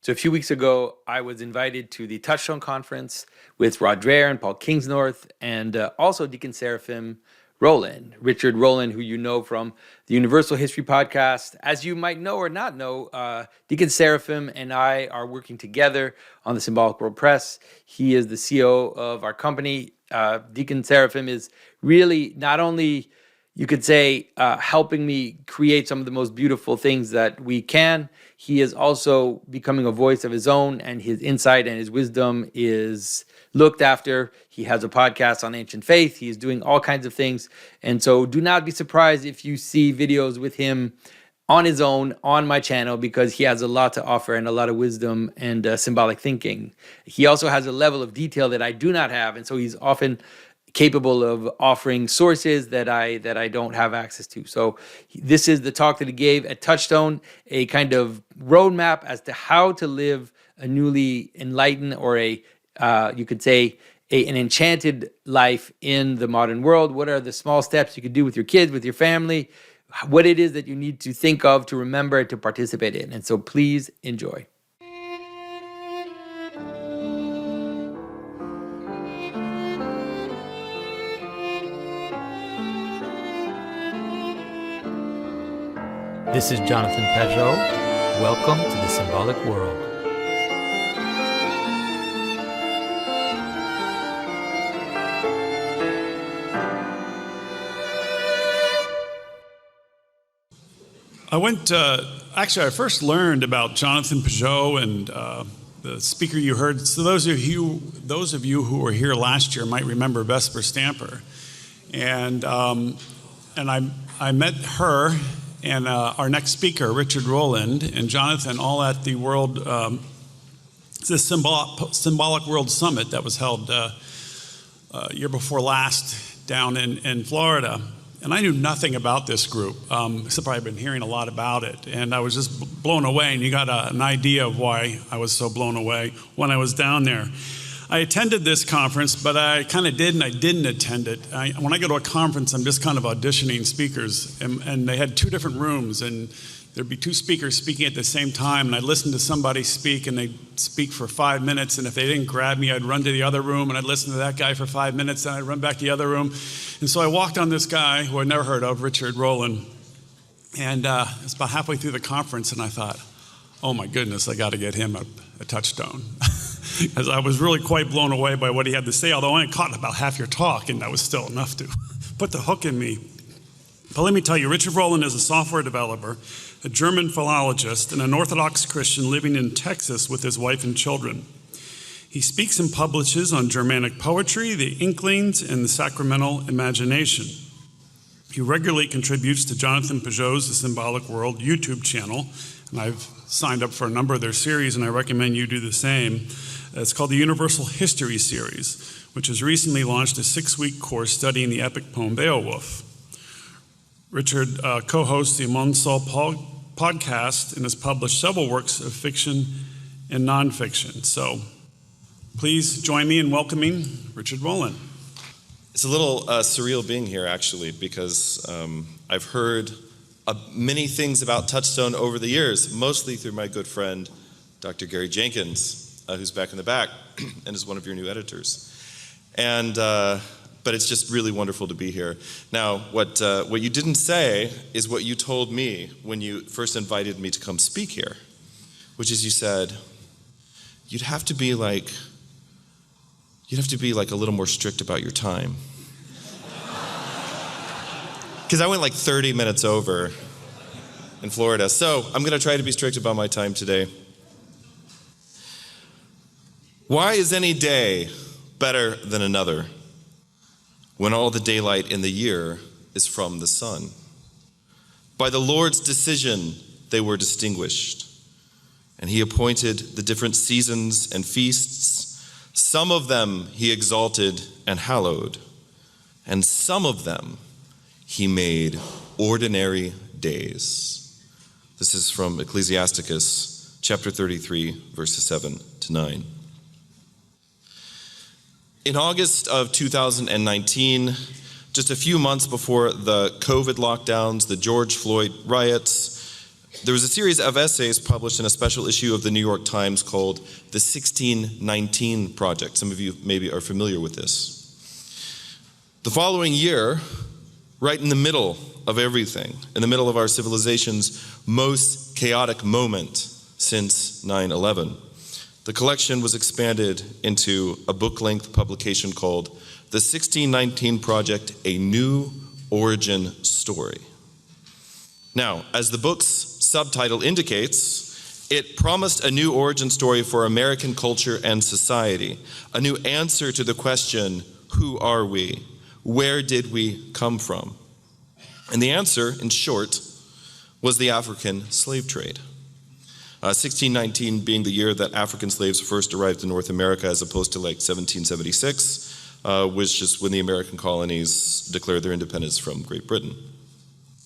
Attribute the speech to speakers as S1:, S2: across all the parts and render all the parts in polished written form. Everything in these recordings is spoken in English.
S1: So a few weeks ago, I was invited to the Touchstone Conference with Rod Dreher and Paul Kingsnorth, and also Deacon Seraphim Rohlin, Richard Rohlin, who you know from the Universal History Podcast. As you might know or not know, Deacon Seraphim and I are working together on the Symbolic World Press. He is the CEO of our company. Deacon Seraphim is really not only, you could say, helping me create some of the most beautiful things that we can. He is also becoming a voice of his own, and his insight and his wisdom is looked after. He has a podcast on ancient faith. He is doing all kinds of things. And so do not be surprised if you see videos with him on his own on my channel, because he has a lot to offer and a lot of wisdom and symbolic thinking. He also has a level of detail that I do not have. And so he's often capable of offering sources that I don't have access to. So this is the talk that he gave at Touchstone, a kind of roadmap as to how to live a newly enlightened, or you could say an enchanted life in the modern world. What are the small steps you could do with your kids, with your family, what it is that you need to think of, to remember, to participate in. And so please enjoy. This is Jonathan Pajot. Welcome to the Symbolic World.
S2: I first learned about Jonathan Pajot and the speaker you heard. So those of you who were here last year might remember Vesper Stamper. And I met her and our next speaker, Richard Rohlin, and Jonathan, all at the Symbolic World Summit that was held year before last down in Florida. And I knew nothing about this group, except I've been hearing a lot about it. And I was just blown away, and you got an idea of why I was so blown away when I was down there. I attended this conference, but I kind of did and I didn't attend it. When I go to a conference, I'm just kind of auditioning speakers, and they had two different rooms, and there'd be two speakers speaking at the same time, and I'd listen to somebody speak, and they'd speak for 5 minutes, and if they didn't grab me, I'd run to the other room, and I'd listen to that guy for 5 minutes, and I'd run back to the other room. And so I walked on this guy who I'd never heard of, Richard Rohlin, and it's about halfway through the conference, and I thought, oh my goodness, I got to get him a Touchstone. Because I was really quite blown away by what he had to say, although I only caught about half your talk, and that was still enough to put the hook in me. But let me tell you, Richard Rohlin is a software developer, a German philologist, and an Orthodox Christian living in Texas with his wife and children. He speaks and publishes on Germanic poetry, the Inklings, and the sacramental imagination. He regularly contributes to Jonathan Pajot's The Symbolic World YouTube channel, and I've signed up for a number of their series, and I recommend you do the same. It's called the Universal History Series, which has recently launched a 6-week course studying the epic poem Beowulf. Richard co-hosts the Monsal podcast and has published several works of fiction and nonfiction. So please join me in welcoming Richard Rohlin.
S3: It's a little surreal being here, actually, because I've heard many things about Touchstone over the years, mostly through my good friend, Dr. Gary Jenkins, who's back in the back and is one of your new editors. And but it's just really wonderful to be here. Now, what you didn't say is what you told me when you first invited me to come speak here, which is you said, you'd have to be like a little more strict about your time. Because I went like 30 minutes over in Florida. So I'm going to try to be strict about my time today. Why is any day better than another when all the daylight in the year is from the sun? By the Lord's decision they were distinguished, and he appointed the different seasons and feasts. Some of them he exalted and hallowed, and some of them he made ordinary days. This is from Ecclesiasticus chapter 33, verses 7 to 9. In August of 2019, just a few months before the COVID lockdowns, the George Floyd riots, There was a series of essays published in a special issue of the New York Times called the 1619 Project. Some of you maybe are familiar with this. The following year, right in the middle of everything, in the middle of our civilization's most chaotic moment since 9/11, the collection was expanded into a book-length publication called The 1619 Project, A New Origin Story. Now, as the book's subtitle indicates, it promised a new origin story for American culture and society, a new answer to the question, who are we? Where did we come from? And the answer, in short, was the African slave trade. 1619 being the year that African slaves first arrived in North America, as opposed to like 1776, which is when the American colonies declared their independence from Great Britain.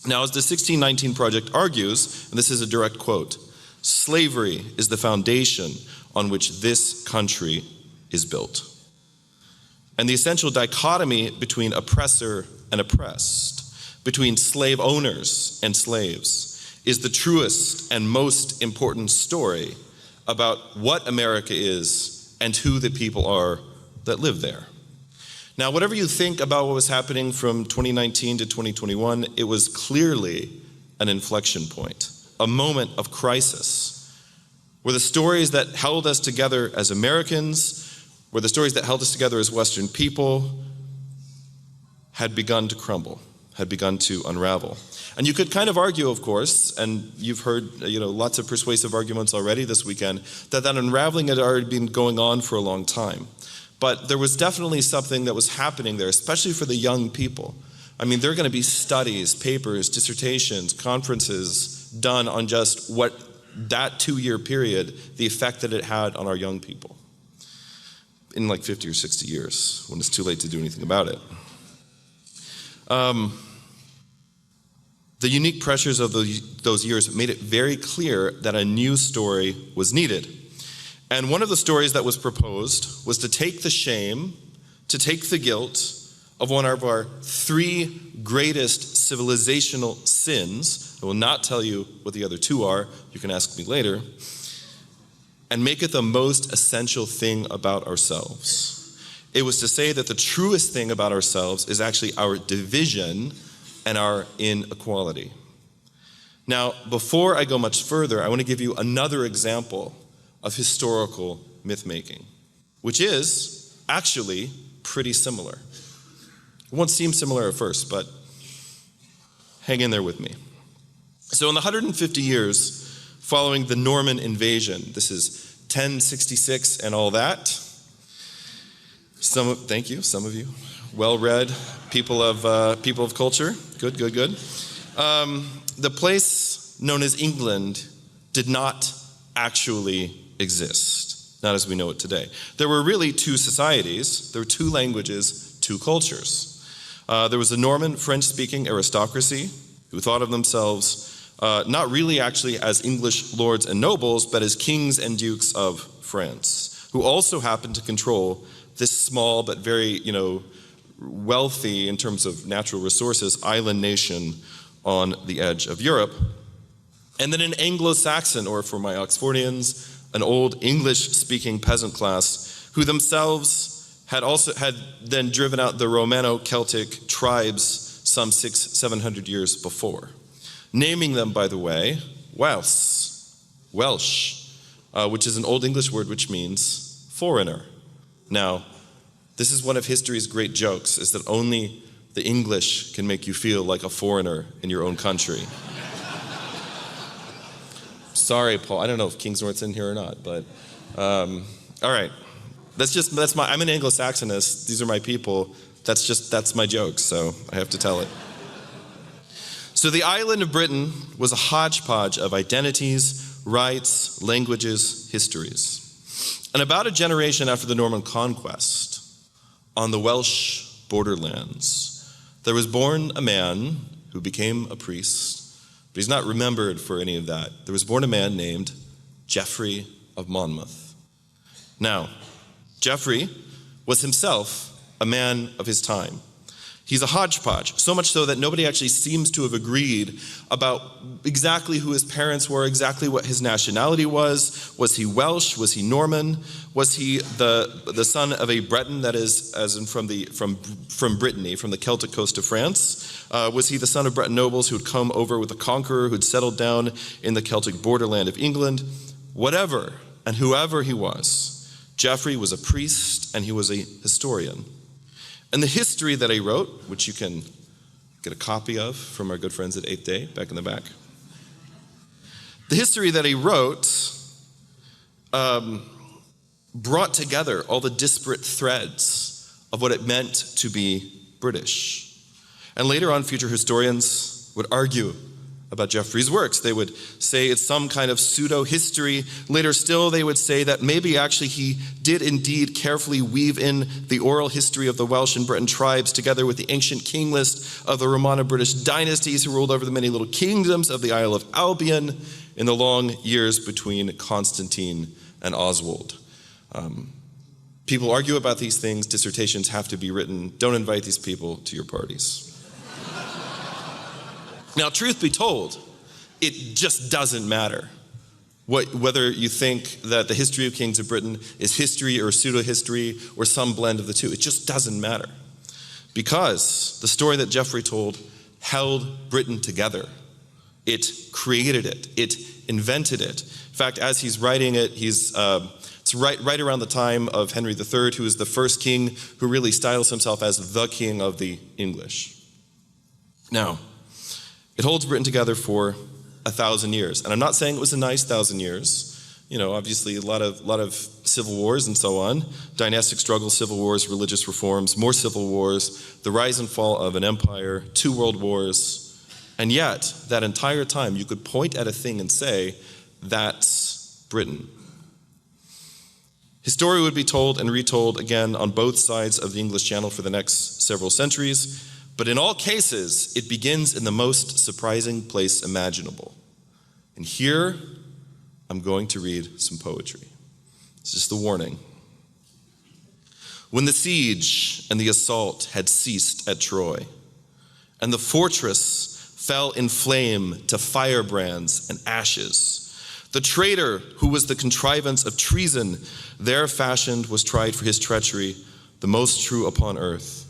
S3: Now, as the 1619 Project argues, and this is a direct quote, slavery is the foundation on which this country is built. And the essential dichotomy between oppressor and oppressed, between slave owners and slaves, is the truest and most important story about what America is and who the people are that live there. Now, whatever you think about what was happening from 2019 to 2021, it was clearly an inflection point, a moment of crisis, where the stories that held us together as Americans, where the stories that held us together as Western people, had begun to crumble, had begun to unravel. And you could kind of argue, of course, and you've heard lots of persuasive arguments already this weekend, that unraveling had already been going on for a long time. But there was definitely something that was happening there, especially for the young people. I mean, there are going to be studies, papers, dissertations, conferences done on just what that 2-year period, the effect that it had on our young people in like 50 or 60 years, when it's too late to do anything about it. The unique pressures of those years made it very clear that a new story was needed. And one of the stories that was proposed was to take the shame, to take the guilt of one of our 3 greatest civilizational sins. I will not tell you what the other 2 are, you can ask me later, and make it the most essential thing about ourselves. It was to say that the truest thing about ourselves is actually our division and our inequality. Now, before I go much further, I want to give you another example of historical myth-making, which is actually pretty similar. It won't seem similar at first, but hang in there with me. So in the 150 years following the Norman invasion, this is 1066 and all that, thank you, some of you, well-read people of culture, good. The place known as England did not actually exist, not as we know it today. There were really 2 societies, there were 2 languages, 2 cultures. There was a Norman French-speaking aristocracy who thought of themselves not really actually as English lords and nobles, but as kings and dukes of France, who also happened to control this small but very, wealthy in terms of natural resources island nation on the edge of Europe. And then an Anglo-Saxon, or for my Oxfordians, an old English-speaking peasant class who themselves had then driven out the Romano-Celtic tribes some 600-700 years before. Naming them, by the way, Welsh, which is an Old English word which means foreigner. Now, this is one of history's great jokes, is that only the English can make you feel like a foreigner in your own country. Sorry, Paul. I don't know if Kingsnorth's in here or not, but all right. I'm an Anglo-Saxonist. These are my people. That's my joke, so I have to tell it. So the island of Britain was a hodgepodge of identities, rights, languages, histories. And about a generation after the Norman conquest, on the Welsh borderlands, there was born a man who became a priest, but he's not remembered for any of that. There was born a man named Geoffrey of Monmouth. Now, Geoffrey was himself a man of his time. He's a hodgepodge, so much so that nobody actually seems to have agreed about exactly who his parents were, exactly what his nationality was. Was he Welsh? Was he Norman? Was he the son of a Breton, that is, as in from Brittany, from the Celtic coast of France? Was he the son of Breton nobles who had come over with a conqueror, who had settled down in the Celtic borderland of England? Whatever and whoever he was, Geoffrey was a priest and he was a historian. And the history that he wrote, which you can get a copy of from our good friends at Eighth Day, back in the back. The history that he wrote brought together all the disparate threads of what it meant to be British. And later on, future historians would argue about Geoffrey's works. They would say it's some kind of pseudo-history. Later still, they would say that maybe actually he did indeed carefully weave in the oral history of the Welsh and Breton tribes together with the ancient king list of the Romano-British dynasties who ruled over the many little kingdoms of the Isle of Albion in the long years between Constantine and Oswald. People argue about these things. Dissertations have to be written. Don't invite these people to your parties. Now, truth be told, it just doesn't matter whether you think that the history of kings of Britain is history or pseudo-history or some blend of the two. It just doesn't matter. Because the story that Geoffrey told held Britain together. It created it. It invented it. In fact, as he's writing it, it's right around the time of Henry III, who is the first king who really styles himself as the king of the English. Now, it holds Britain together for 1,000 years. And I'm not saying it was a nice 1,000 years. You know, obviously a lot of civil wars and so on. Dynastic struggles, civil wars, religious reforms, more civil wars, the rise and fall of an empire, 2 world wars. And yet, that entire time, you could point at a thing and say, that's Britain. His story would be told and retold again on both sides of the English Channel for the next several centuries. But in all cases, it begins in the most surprising place imaginable. And here, I'm going to read some poetry. It's just the warning. When the siege and the assault had ceased at Troy, and the fortress fell in flame to firebrands and ashes, the traitor who was the contrivance of treason there fashioned was tried for his treachery, the most true upon earth.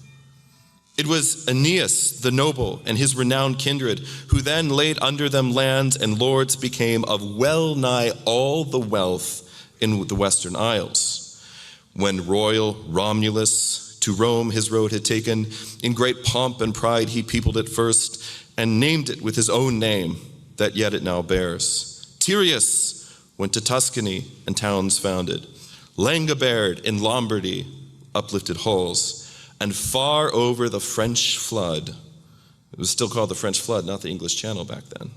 S3: It was Aeneas the noble and his renowned kindred, who then laid under them lands and lords became of well nigh all the wealth in the Western Isles. When royal Romulus to Rome his road had taken, in great pomp and pride he peopled it first, and named it with his own name, that yet it now bears. Tyrius went to Tuscany and towns founded. Langobard in Lombardy uplifted halls. And far over the French flood, it was still called the French flood, not the English Channel back then,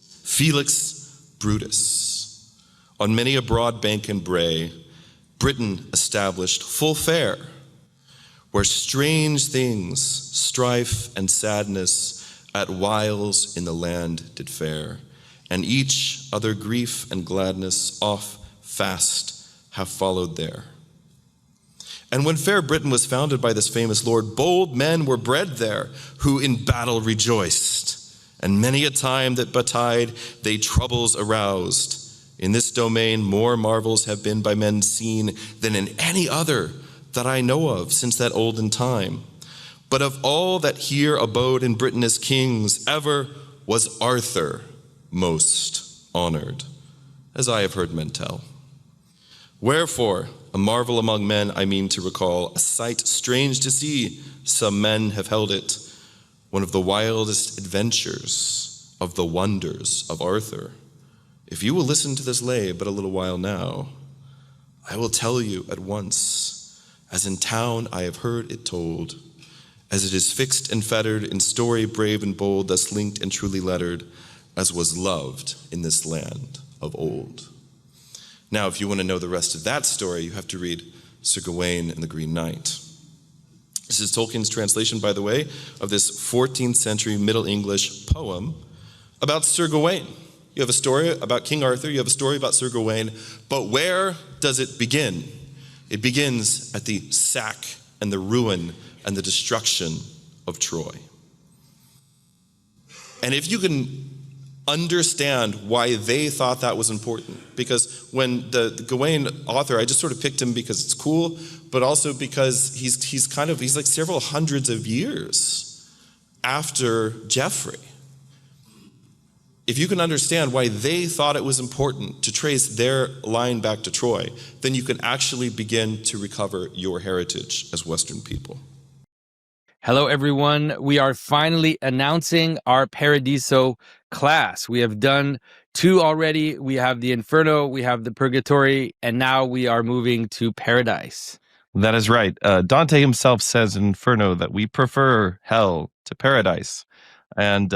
S3: Felix Brutus, on many a broad bank and brae, Britain established full fare, where strange things, strife and sadness, at whiles in the land did fare, and each other grief and gladness off fast have followed there. And when fair Britain was founded by this famous lord, bold men were bred there, who in battle rejoiced. And many a time that betide, they troubles aroused. In this domain more marvels have been by men seen than in any other that I know of since that olden time. But of all that here abode in Britain as kings, ever was Arthur most honored, as I have heard men tell. Wherefore, a marvel among men I mean to recall, a sight strange to see, some men have held it, one of the wildest adventures of the wonders of Arthur. If you will listen to this lay but a little while now, I will tell you at once, as in town I have heard it told, as it is fixed and fettered in story brave and bold, thus linked and truly lettered, as was loved in this land of old. Now, if you want to know the rest of that story, you have to read Sir Gawain and the Green Knight. This is Tolkien's translation, by the way, of this 14th century Middle English poem about Sir Gawain. You have a story about King Arthur, you have a story about Sir Gawain, but where does it begin? It begins at the sack and the ruin and the destruction of Troy. And if you can understand why they thought that was important, because when the Gawain author, I just sort of picked him because it's cool, but also because he's like several hundreds of years after Geoffrey. If you can understand why they thought it was important to trace their line back to Troy, then you can actually begin to recover your heritage as Western people.
S1: Hello, everyone. We are finally announcing our Paradiso class. We have done 2 already. We have the Inferno, we have the Purgatory, and now we are moving to Paradise.
S4: That is right. Dante himself says in Inferno that we prefer hell to paradise. And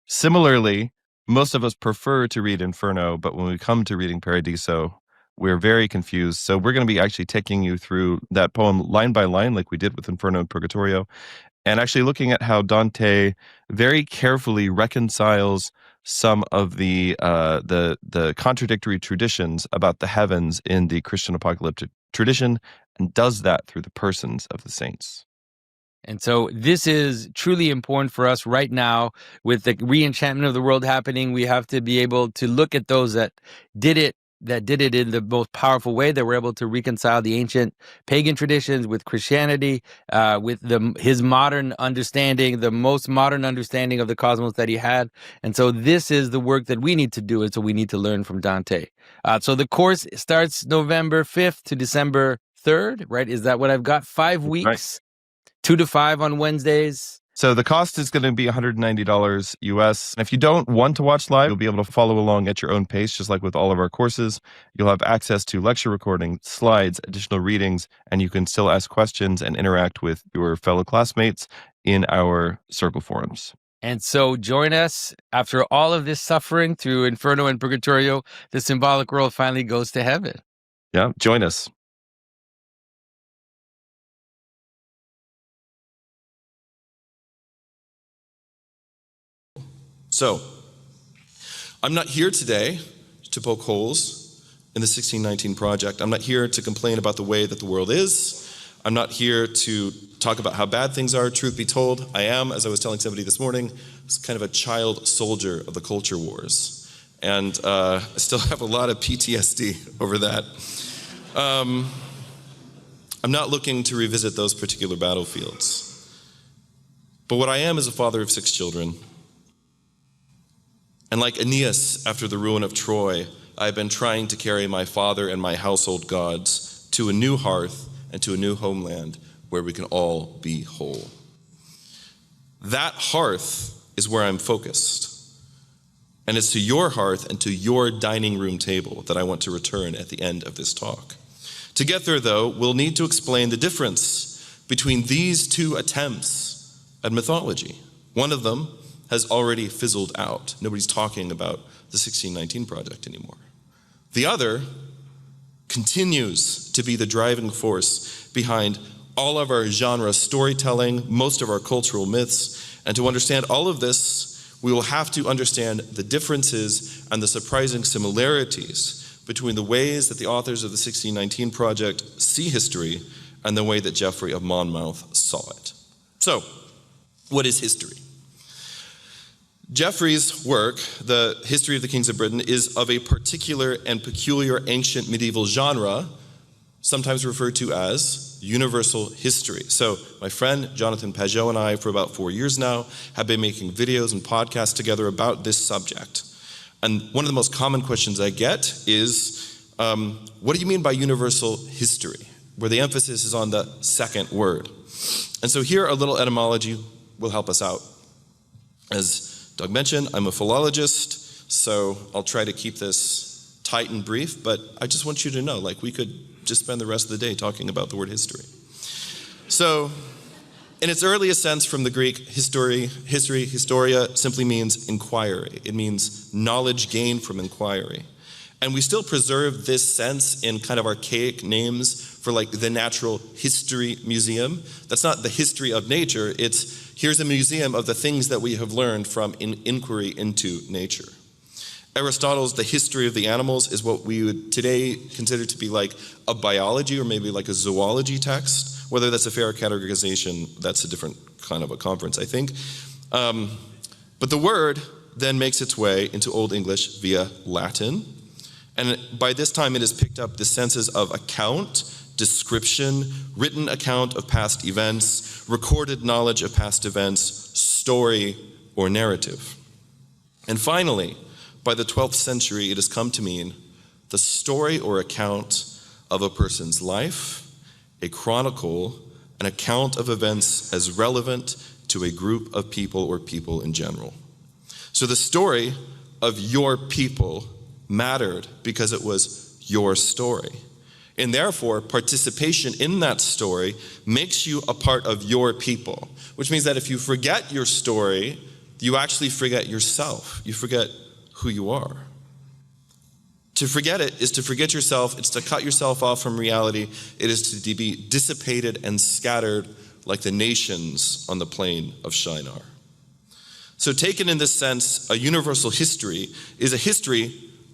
S4: similarly, most of us prefer to read Inferno, but when we come to reading Paradiso, we're very confused. So we're going to be actually taking you through that poem line by line, like we did with Inferno and Purgatorio, and actually looking at how Dante very carefully reconciles some of the contradictory traditions about the heavens in the Christian apocalyptic tradition, and does that through the persons of the saints.
S1: And so this is truly important for us right now with the re-enchantment of the world happening. We have to be able to look at those that did it in the most powerful way, that were able to reconcile the ancient pagan traditions with Christianity, with his modern understanding, the most modern understanding of the cosmos that he had. And so this is the work that we need to do, and so we need to learn from Dante. So the course starts November 5th to December 3rd, right? Is that what I've got? 5 weeks,
S4: right.
S1: 2 to 5 on Wednesdays.
S4: So the cost is going to be $190 US. And if you don't want to watch live, you'll be able to follow along at your own pace, just like with all of our courses. You'll have access to lecture recordings, slides, additional readings, and you can still ask questions and interact with your fellow classmates in our circle forums.
S1: And so join us. After all of this suffering through Inferno and Purgatorio, the symbolic world finally goes to heaven.
S4: Yeah, join us.
S3: So, I'm not here today to poke holes in the 1619 project. I'm not here to complain about the way that the world is. I'm not here to talk about how bad things are. Truth be told, I am, as I was telling somebody this morning, kind of a child soldier of the culture wars. And I still have a lot of PTSD over that. I'm not looking to revisit those particular battlefields. But what I am is a father of 6 children. And like Aeneas after the ruin of Troy, I've been trying to carry my father and my household gods to a new hearth and to a new homeland where we can all be whole. That hearth is where I'm focused. And it's to your hearth and to your dining room table that I want to return at the end of this talk. To get there, though, we'll need to explain the difference between these 2 attempts at mythology. One of them has already fizzled out. Nobody's talking about the 1619 project anymore. The other continues to be the driving force behind all of our genre storytelling, most of our cultural myths. And to understand all of this, we will have to understand the differences and the surprising similarities between the ways that the authors of the 1619 project see history and the way that Geoffrey of Monmouth saw it. So, what is history? Geoffrey's work, The History of the Kings of Britain, is of a particular and peculiar ancient medieval genre, sometimes referred to as universal history. So my friend Jonathan Pajot and I, for about 4 years now, have been making videos and podcasts together about this subject. And one of the most common questions I get is, what do you mean by universal history? Where the emphasis is on the second word. And so here, a little etymology will help us out. As Doug mentioned, I'm a philologist, so I'll try to keep this tight and brief, but I just want you to know, we could just spend the rest of the day talking about the word history. So, in its earliest sense from the Greek, historia simply means inquiry. It means knowledge gained from inquiry. And we still preserve this sense in kind of archaic names for the Natural History Museum. That's not the history of nature, here's a museum of the things that we have learned from inquiry into nature. Aristotle's The History of the Animals is what we would today consider to be like a biology or maybe like a zoology text. Whether that's a fair categorization, that's a different kind of a conference, I think. But the word then makes its way into Old English via Latin. And by this time it has picked up the senses of account, description, written account of past events, recorded knowledge of past events, story, or narrative. And finally, by the 12th century, it has come to mean the story or account of a person's life, a chronicle, an account of events as relevant to a group of people or people in general. So the story of your people mattered because it was your story. And therefore, participation in that story makes you a part of your people, which means that if you forget your story, you actually forget yourself. You forget who you are. To forget it is to forget yourself. It's to cut yourself off from reality. It is to be dissipated and scattered like the nations on the plain of Shinar. So taken in this sense, a universal history is a history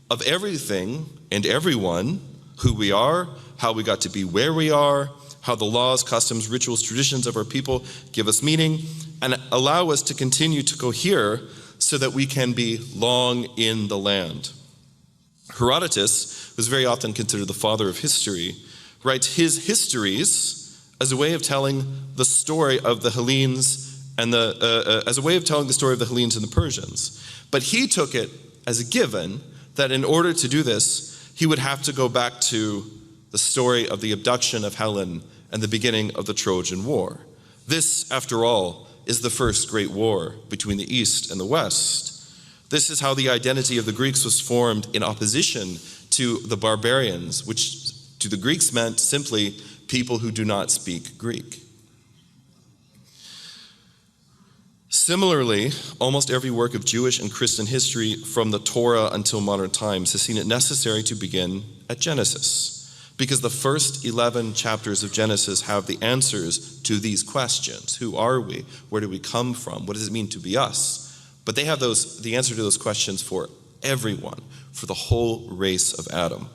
S3: of everything and everyone, who we are, how we got to be where we are, how the laws, customs, rituals, traditions of our people give us meaning and allow us to continue to cohere so that we can be long in the land. Herodotus, who's very often considered the father of history, writes his histories as a way of telling the story of the Hellenes and as a way of telling the story of the Hellenes and the Persians. But he took it as a given that in order to do this, he would have to go back to the story of the abduction of Helen and the beginning of the Trojan War. This, after all, is the first great war between the East and the West. This is how the identity of the Greeks was formed in opposition to the barbarians, which to the Greeks meant simply people who do not speak Greek. Similarly, almost every work of Jewish and Christian history from the Torah until modern times has seen it necessary to begin at Genesis, because the first 11 chapters of Genesis have the answers to these questions. Who are we? Where do we come from? What does it mean to be us? But they have the answer to those questions for everyone, for the whole race of Adam.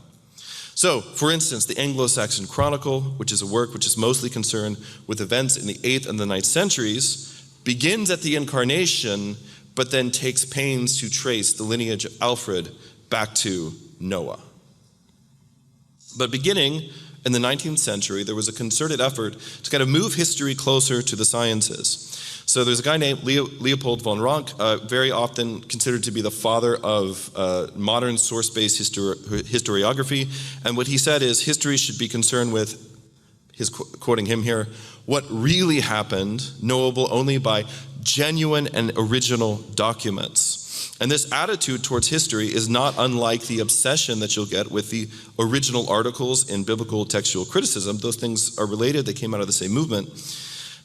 S3: So, for instance, the Anglo-Saxon Chronicle, which is a work which is mostly concerned with events in the 8th and the 9th centuries, begins at the Incarnation, but then takes pains to trace the lineage of Alfred back to Noah. But beginning in the 19th century, there was a concerted effort to kind of move history closer to the sciences. So there's a guy named Leopold von Ranke, very often considered to be the father of modern source-based historiography. And what he said is history should be concerned with, quoting him here, what really happened, knowable only by genuine and original documents. And this attitude towards history is not unlike the obsession that you'll get with the original articles in biblical textual criticism. Those things are related, they came out of the same movement.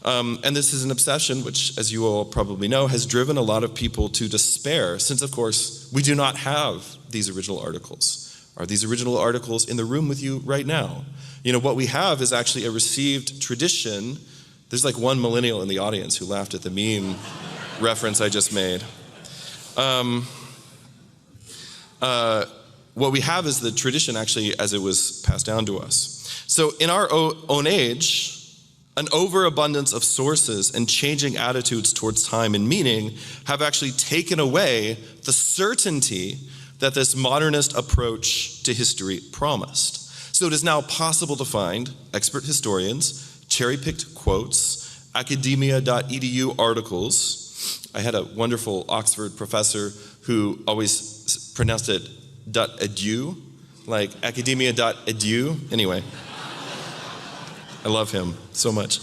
S3: And this is an obsession which, as you all probably know, has driven a lot of people to despair, since, of course, we do not have these original articles. Are these original articles in the room with you right now? You know, what we have is actually a received tradition. There's like one millennial in the audience who laughed at the meme reference I just made. What we have is the tradition actually as it was passed down to us. So in our own age, an overabundance of sources and changing attitudes towards time and meaning have actually taken away the certainty that this modernist approach to history promised. So it is now possible to find expert historians, cherry-picked quotes, academia.edu articles. I had a wonderful Oxford professor who always pronounced it .edu, like academia.edu. Anyway, I love him so much.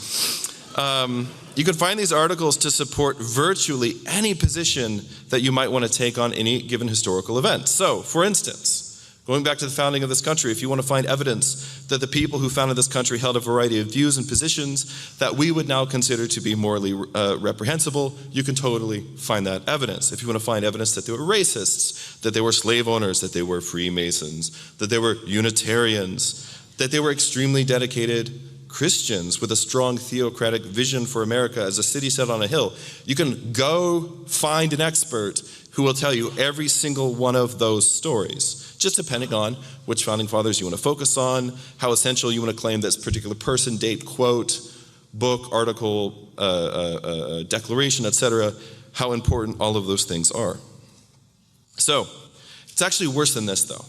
S3: You can find these articles to support virtually any position that you might want to take on any given historical event. So, for instance, going back to the founding of this country, if you want to find evidence that the people who founded this country held a variety of views and positions that we would now consider to be morally reprehensible, you can totally find that evidence. If you want to find evidence that they were racists, that they were slave owners, that they were Freemasons, that they were Unitarians, that they were extremely dedicated Christians with a strong theocratic vision for America as a city set on a hill, you can go find an expert who will tell you every single one of those stories, just depending on which founding fathers you want to focus on, how essential you want to claim this particular person, date, quote, book, article, declaration, etc., how important all of those things are. So, it's actually worse than this, though,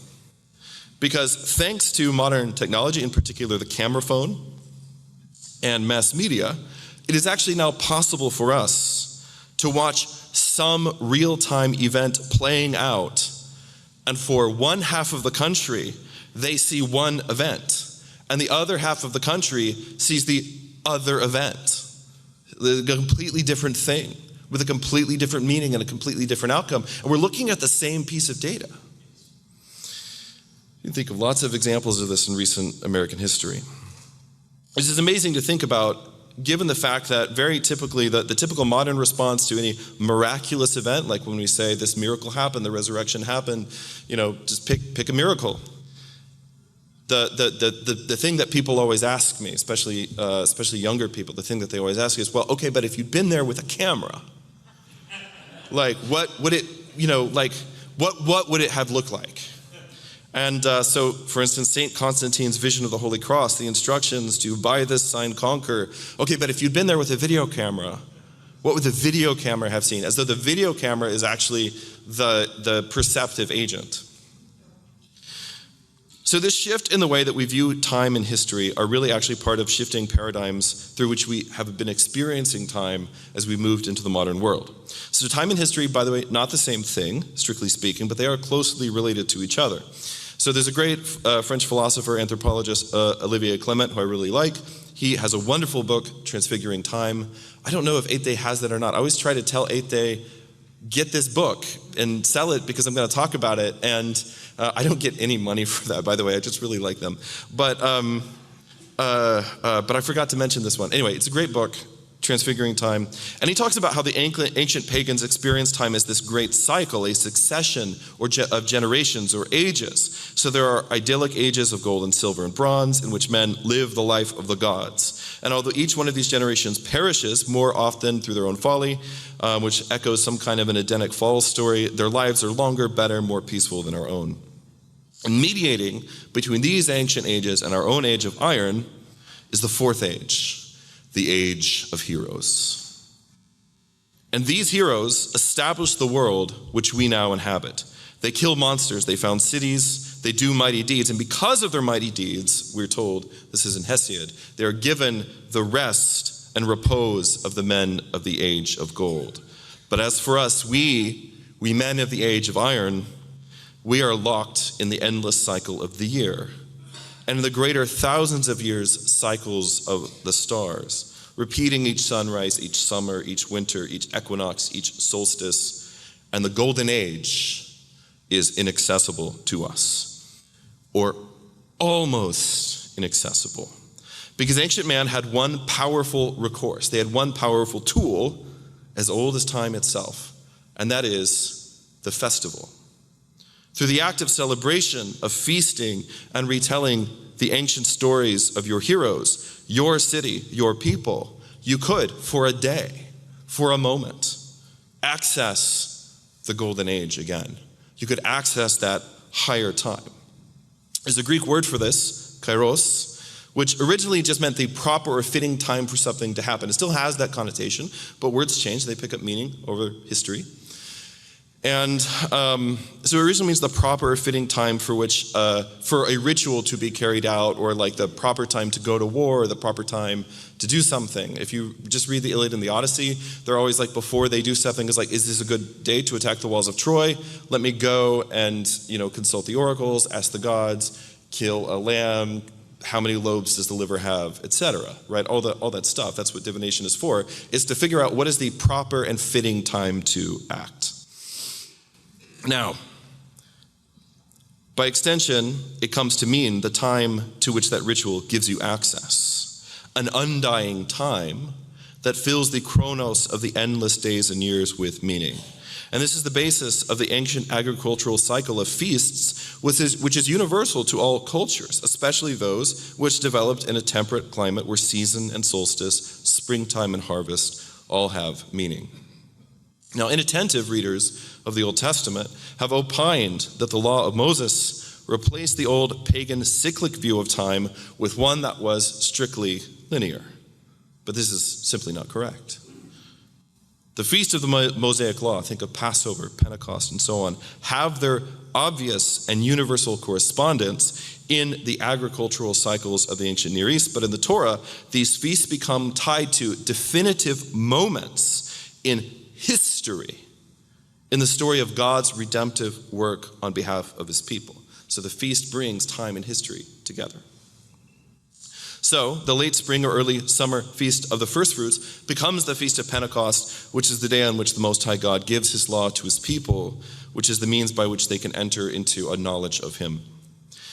S3: because thanks to modern technology, in particular the camera phone and mass media, it is actually now possible for us to watch some real-time event playing out, and for one half of the country, they see one event, and the other half of the country sees the other event, a completely different thing, with a completely different meaning and a completely different outcome, and we're looking at the same piece of data. You can think of lots of examples of this in recent American history. This is amazing to think about, given the fact that very typically the typical modern response to any miraculous event, like when we say this miracle happened, the resurrection happened, just pick a miracle. The thing that people always ask me, especially younger people, the thing that they always ask is, well, okay, but if you'd been there with a camera, like what would it, what would it have looked like? And so, for instance, St. Constantine's vision of the Holy Cross, the instructions to buy this sign, conquer. Okay, but if you'd been there with a video camera, what would the video camera have seen? As though the video camera is actually the perceptive agent. So this shift in the way that we view time and history are really actually part of shifting paradigms through which we have been experiencing time as we moved into the modern world. So time and history, by the way, not the same thing, strictly speaking, but they are closely related to each other. So there's a great French philosopher, anthropologist, Olivier Clement, who I really like. He has a wonderful book, Transfiguring Time. I don't know if 8 Day has that or not. I always try to tell 8 Day, get this book and sell it because I'm going to talk about it. And I don't get any money for that, by the way. I just really like them. But I forgot to mention this one. Anyway, it's a great book, Transfiguring Time. And he talks about how the ancient pagans experienced time as this great cycle, a succession of generations or ages. So there are idyllic ages of gold and silver and bronze in which men live the life of the gods. And although each one of these generations perishes more often through their own folly, which echoes some kind of an Edenic fall story, their lives are longer, better, more peaceful than our own. And mediating between these ancient ages and our own age of iron is the fourth age, the age of heroes. And these heroes established the world which we now inhabit. They kill monsters, they found cities, they do mighty deeds, and because of their mighty deeds, we're told, this is in Hesiod, they are given the rest and repose of the men of the age of gold. But as for us, we men of the age of iron, we are locked in the endless cycle of the year, and in the greater thousands of years cycles of the stars, repeating each sunrise, each summer, each winter, each equinox, each solstice, and the golden age is inaccessible to us, or almost inaccessible. Because ancient man had one powerful recourse. They had one powerful tool as old as time itself, and that is the festival. Through the act of celebration, of feasting, and retelling the ancient stories of your heroes, your city, your people, you could, for a day, for a moment, access the golden age again. You could access that higher time. There's a Greek word for this, kairos, which originally just meant the proper or fitting time for something to happen. It still has that connotation, but words change. They pick up meaning over history. And so it originally means the proper or fitting time for which, for a ritual to be carried out, or like the proper time to go to war, or the proper time to do something. If you just read the Iliad and the Odyssey, they're always like, before they do something, it's like, is this a good day to attack the walls of Troy? Let me go and, consult the oracles, ask the gods, kill a lamb, how many lobes does the liver have, etc. Right? All that stuff. That's what divination is for, is to figure out what is the proper and fitting time to act. Now, by extension, it comes to mean the time to which that ritual gives you access, an undying time that fills the chronos of the endless days and years with meaning. And this is the basis of the ancient agricultural cycle of feasts, which is universal to all cultures, especially those which developed in a temperate climate where season and solstice, springtime and harvest all have meaning. Now, inattentive readers of the Old Testament have opined that the law of Moses replaced the old pagan cyclic view of time with one that was strictly linear. But this is simply not correct. The feast of the Mosaic law, think of Passover, Pentecost, and so on, have their obvious and universal correspondence in the agricultural cycles of the ancient Near East. But in the Torah, these feasts become tied to definitive moments in history, in the story of God's redemptive work on behalf of his people. So the feast brings time and history together. So the late spring or early summer feast of the first fruits becomes the feast of Pentecost, which is the day on which the Most High God gives his law to his people, which is the means by which they can enter into a knowledge of him.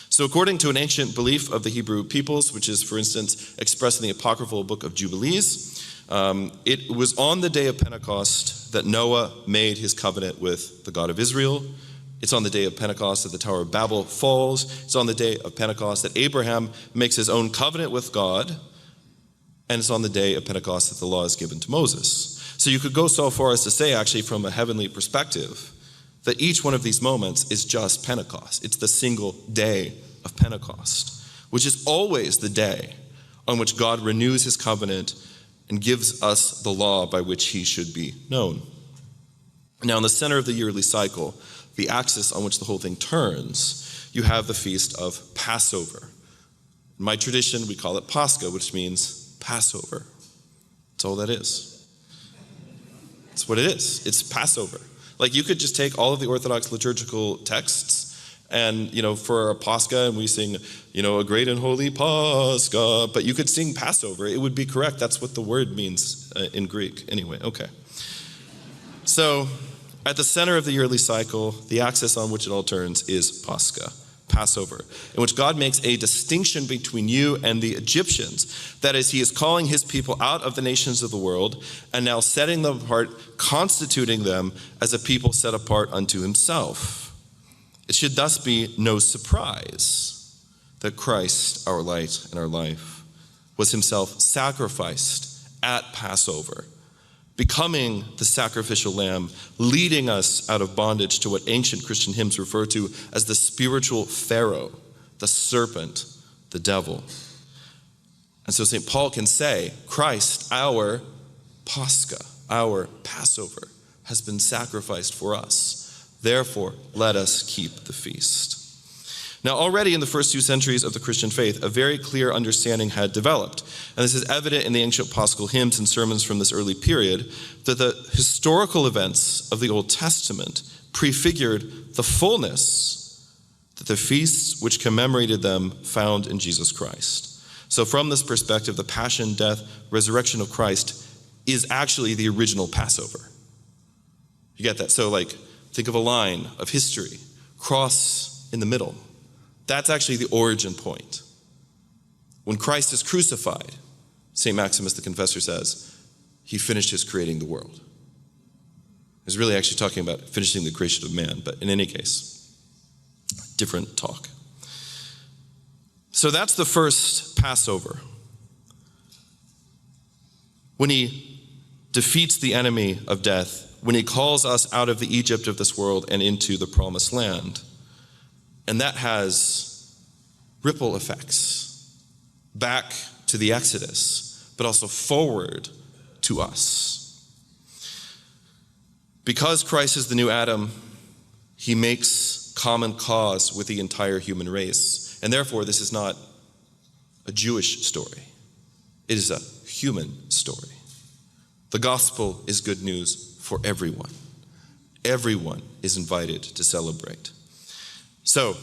S3: So according to an ancient belief of the Hebrew peoples, which is, for instance, expressed in the apocryphal book of Jubilees, it was on the day of Pentecost that Noah made his covenant with the God of Israel. It's on the day of Pentecost that the Tower of Babel falls. It's on the day of Pentecost that Abraham makes his own covenant with God. And it's on the day of Pentecost that the law is given to Moses. So you could go so far as to say, actually, from a heavenly perspective, that each one of these moments is just Pentecost. It's the single day of Pentecost, which is always the day on which God renews his covenant and gives us the law by which he should be known. Now, in the center of the yearly cycle, the axis on which the whole thing turns, you have the feast of Passover. In my tradition, we call it Pascha, which means Passover. That's all that is. That's what it is. It's Passover. Like, you could just take all of the Orthodox liturgical texts and, for our Pascha, and we sing, a great and holy Pascha, but you could sing Passover. It would be correct. That's what the word means in Greek. Anyway, okay. So, at the center of the yearly cycle, the axis on which it all turns is Pascha, Passover, in which God makes a distinction between you and the Egyptians. That is, he is calling his people out of the nations of the world and now setting them apart, constituting them as a people set apart unto himself. It should thus be no surprise that Christ, our light and our life, was himself sacrificed at Passover, becoming the sacrificial lamb, leading us out of bondage to what ancient Christian hymns refer to as the spiritual Pharaoh, the serpent, the devil. And so St. Paul can say, Christ, our Pascha, our Passover, has been sacrificed for us. Therefore, let us keep the feast. Now, already in the first 2 centuries of the Christian faith, a very clear understanding had developed. And this is evident in the ancient Paschal hymns and sermons from this early period, that the historical events of the Old Testament prefigured the fullness that the feasts which commemorated them found in Jesus Christ. So from this perspective, the passion, death, resurrection of Christ is actually the original Passover. You get that? So think of a line of history, cross in the middle. That's actually the origin point. When Christ is crucified, St. Maximus the Confessor says, he finished his creating the world. He's really actually talking about finishing the creation of man, but in any case, different talk. So that's the first Passover. When he defeats the enemy of death, when he calls us out of the Egypt of this world and into the promised land. And that has ripple effects back to the Exodus, but also forward to us. Because Christ is the new Adam, he makes common cause with the entire human race. And therefore, this is not a Jewish story. It is a human story. The gospel is good news for everyone. Everyone is invited to celebrate. So,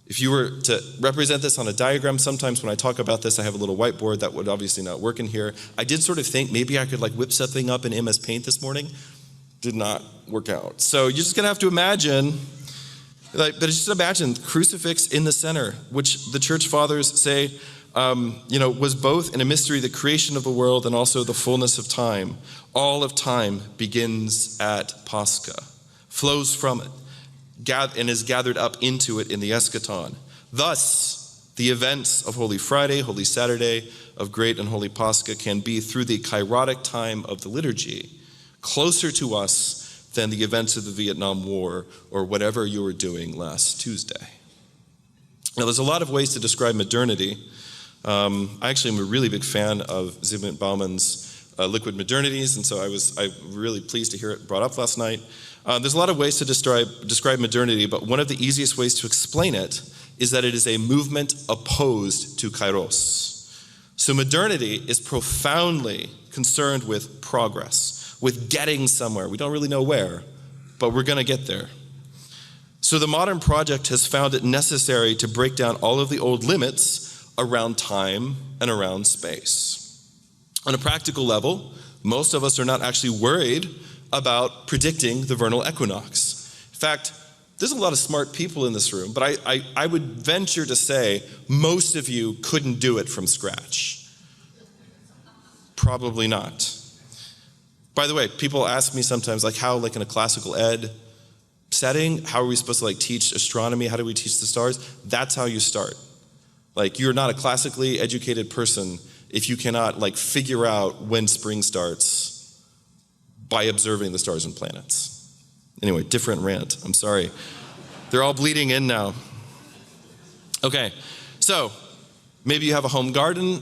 S3: if you were to represent this on a diagram, sometimes when I talk about this, I have a little whiteboard that would obviously not work in here. I did sort of think maybe I could whip something up in MS Paint this morning. Did not work out. So you're just gonna have to imagine, but just imagine crucifix in the center, which the church fathers say, was both in a mystery, the creation of the world and also the fullness of time. All of time begins at Pascha, flows from it, and is gathered up into it in the eschaton. Thus, the events of Holy Friday, Holy Saturday, of Great and Holy Pascha can be, through the kairotic time of the liturgy, closer to us than the events of the Vietnam War or whatever you were doing last Tuesday. Now, there's a lot of ways to describe modernity. I actually am a really big fan of Zygmunt Bauman's Liquid Modernities, and so I'm really pleased to hear it brought up last night. There's a lot of ways to describe modernity, but one of the easiest ways to explain it is that it is a movement opposed to kairos. So modernity is profoundly concerned with progress, with getting somewhere. We don't really know where, but we're going to get there. So the modern project has found it necessary to break down all of the old limits around time and around space. On a practical level, most of us are not actually worried about predicting the vernal equinox. In fact, there's a lot of smart people in this room, but I would venture to say most of you couldn't do it from scratch. Probably not. By the way, people ask me sometimes, how, in a classical ed setting, how are we supposed to teach astronomy? How do we teach the stars? That's how you start. You're not a classically educated person if you cannot figure out when spring starts by observing the stars and planets. Anyway, different rant. I'm sorry. They're all bleeding in now. Okay, so maybe you have a home garden.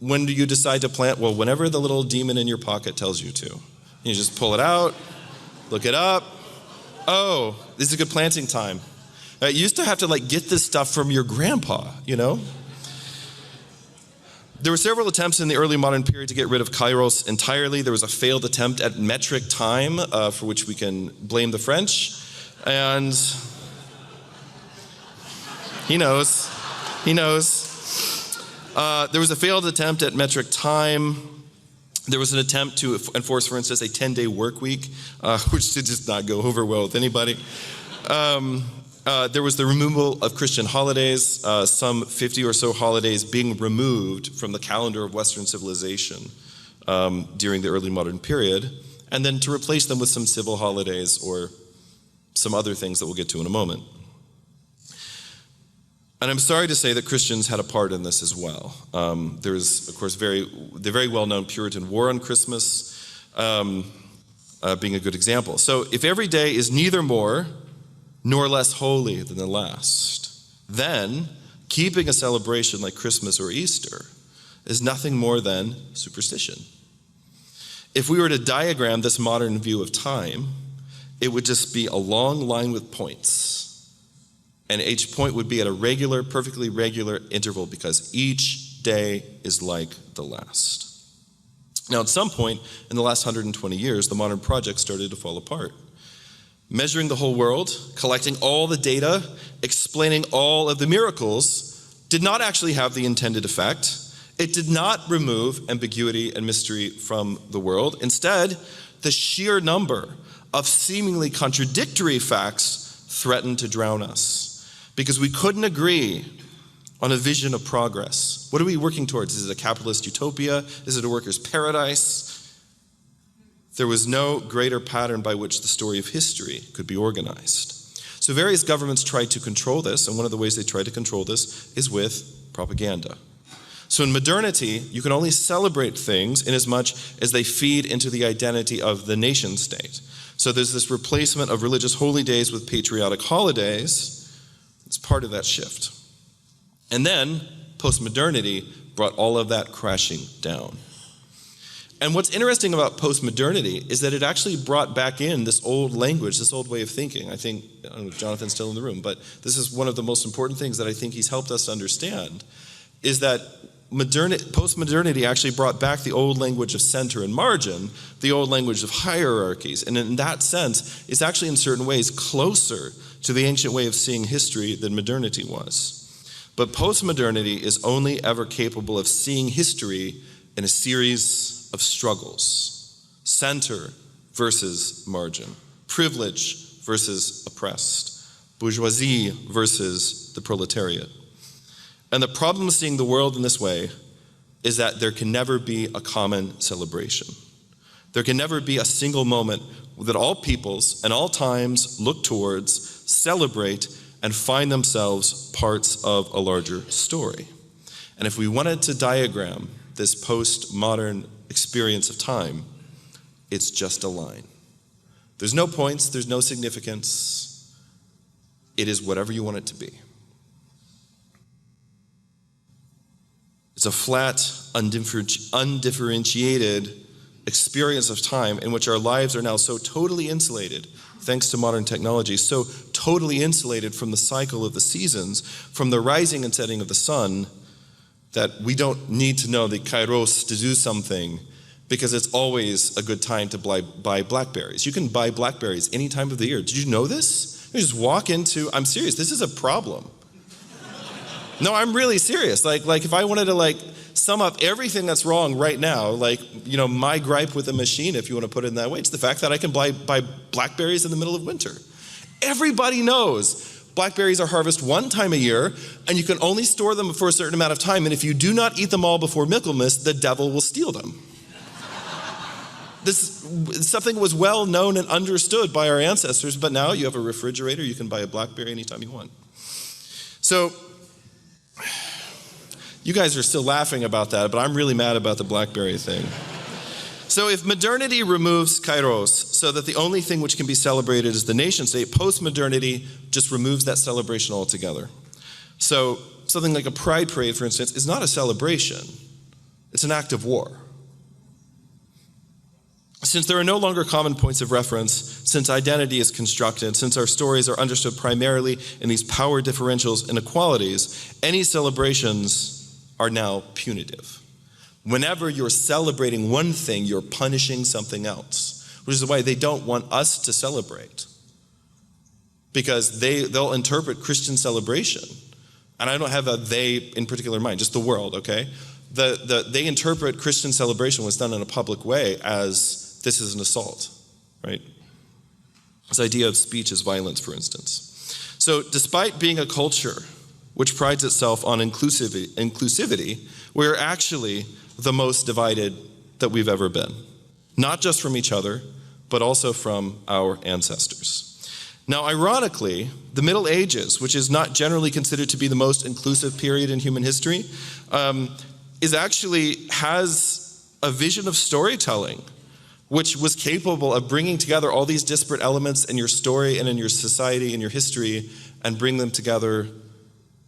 S3: When do you decide to plant? Well, whenever the little demon in your pocket tells you to. You just pull it out, look it up. Oh, this is a good planting time. You used to have to get this stuff from your grandpa, There were several attempts in the early modern period to get rid of kairos entirely. There was a failed attempt at metric time, for which we can blame the French. And he knows. There was a failed attempt at metric time. There was an attempt to enforce, for instance, a 10-day work week, which did just not go over well with anybody. There was the removal of Christian holidays, some 50 or so holidays being removed from the calendar of Western civilization during the early modern period, and then to replace them with some civil holidays or some other things that we'll get to in a moment. And I'm sorry to say that Christians had a part in this as well. There's, of course, the very well-known Puritan War on Christmas being a good example. So if every day is neither more nor less holy than the last, then keeping a celebration like Christmas or Easter is nothing more than superstition. If we were to diagram this modern view of time, it would just be a long line with points. And each point would be at a perfectly regular interval because each day is like the last. Now, at some point in the last 120 years, the modern project started to fall apart. Measuring the whole world, collecting all the data, explaining all of the miracles did not actually have the intended effect. It did not remove ambiguity and mystery from the world. Instead, the sheer number of seemingly contradictory facts threatened to drown us because we couldn't agree on a vision of progress. What are we working towards? Is it a capitalist utopia? Is it a worker's paradise? There was no greater pattern by which the story of history could be organized. So various governments tried to control this, and one of the ways they tried to control this is with propaganda. So in modernity, you can only celebrate things inasmuch as they feed into the identity of the nation state. So there's this replacement of religious holy days with patriotic holidays. It's part of that shift. And then postmodernity brought all of that crashing down. And what's interesting about postmodernity is that it actually brought back in this old language, this old way of thinking. I don't know if Jonathan's still in the room, but this is one of the most important things that I think he's helped us understand, is that postmodernity actually brought back the old language of center and margin, the old language of hierarchies. And in that sense, it's actually in certain ways closer to the ancient way of seeing history than modernity was. But postmodernity is only ever capable of seeing history in a series of struggles. Center versus margin. Privilege versus oppressed. Bourgeoisie versus the proletariat. And the problem with seeing the world in this way is that there can never be a common celebration. There can never be a single moment that all peoples and all times look towards, celebrate, and find themselves parts of a larger story. And if we wanted to diagram this postmodern experience of time, it's just a line. There's no points, there's no significance. It is whatever you want it to be. It's a flat, undifferentiated experience of time in which our lives are now so totally insulated, thanks to modern technology, so totally insulated from the cycle of the seasons, from the rising and setting of the sun, that we don't need to know the kairos to do something, because it's always a good time to buy blackberries. You can buy blackberries any time of the year. Did you know this? You just walk into, I'm serious, this is a problem. No, I'm really serious. Like if I wanted to sum up everything that's wrong right now, my gripe with the machine, if you want to put it in that way, it's the fact that I can buy blackberries in the middle of winter. Everybody knows blackberries are harvested one time a year, and you can only store them for a certain amount of time, and if you do not eat them all before Michaelmas, the devil will steal them. Something was well known and understood by our ancestors, but now you have a refrigerator, you can buy a blackberry anytime you want. So, you guys are still laughing about that, but I'm really mad about the blackberry thing. So if modernity removes kairos, so that the only thing which can be celebrated is the nation state, post-modernity just removes that celebration altogether. So something like a pride parade, for instance, is not a celebration. It's an act of war. Since there are no longer common points of reference, since identity is constructed, since our stories are understood primarily in these power differentials and inequalities, any celebrations are now punitive. Whenever you're celebrating one thing, you're punishing something else, which is why they don't want us to celebrate. Because they'll interpret Christian celebration, and I don't have a they in particular in mind, just the world, okay? They interpret Christian celebration was done in a public way as this is an assault, right? This idea of speech as violence, for instance. So despite being a culture which prides itself on inclusivity, we're actually the most divided that we've ever been. Not just from each other, but also from our ancestors. Now, ironically, the Middle Ages, which is not generally considered to be the most inclusive period in human history, has a vision of storytelling, which was capable of bringing together all these disparate elements in your story and in your society and your history and bring them together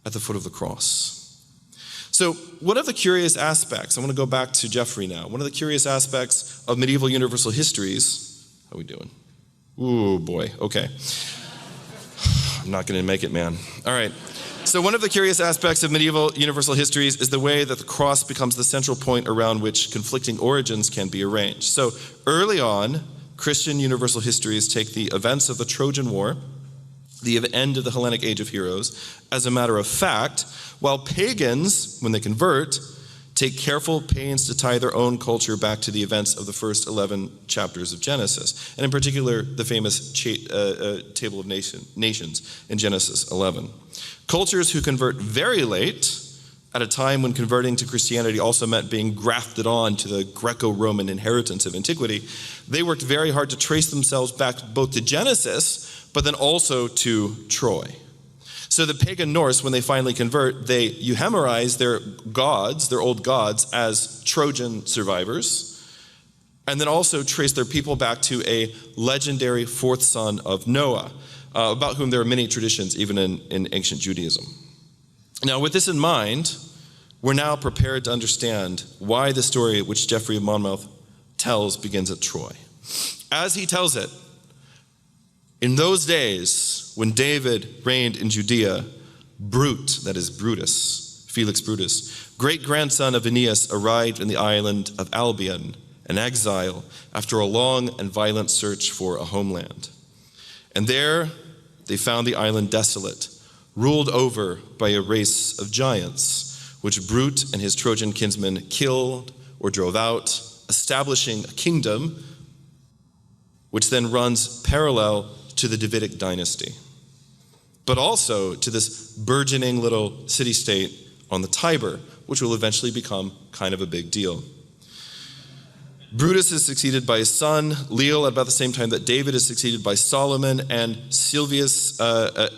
S3: at the foot of the cross. So one of the curious aspects, I want to go back to Jeffrey now, one of the curious aspects of medieval universal histories, how are we doing? Ooh, boy, okay. I'm not going to make it, man. All right. So one of the curious aspects of medieval universal histories is the way that the cross becomes the central point around which conflicting origins can be arranged. So early on, Christian universal histories take the events of the Trojan War, the end of the Hellenic Age of Heroes, as a matter of fact, while pagans, when they convert, take careful pains to tie their own culture back to the events of the first 11 chapters of Genesis, and in particular, the famous Table of Nations in Genesis 11. Cultures who convert very late, at a time when converting to Christianity also meant being grafted on to the Greco-Roman inheritance of antiquity, they worked very hard to trace themselves back both to Genesis, but then also to Troy. So the pagan Norse, when they finally convert, they euhemerize their gods, their old gods, as Trojan survivors, and then also trace their people back to a legendary fourth son of Noah, about whom there are many traditions, even in ancient Judaism. Now, with this in mind, we're now prepared to understand why the story which Geoffrey of Monmouth tells begins at Troy. As he tells it, in those days, when David reigned in Judea, Brute, that is Brutus, Felix Brutus, great-grandson of Aeneas, arrived in the island of Albion, an exile, after a long and violent search for a homeland. And there they found the island desolate, ruled over by a race of giants, which Brute and his Trojan kinsmen killed or drove out, establishing a kingdom which then runs parallel to the Davidic dynasty, but also to this burgeoning little city-state on the Tiber, which will eventually become kind of a big deal. Brutus is succeeded by his son, Leal, at about the same time that David is succeeded by Solomon, and Silvius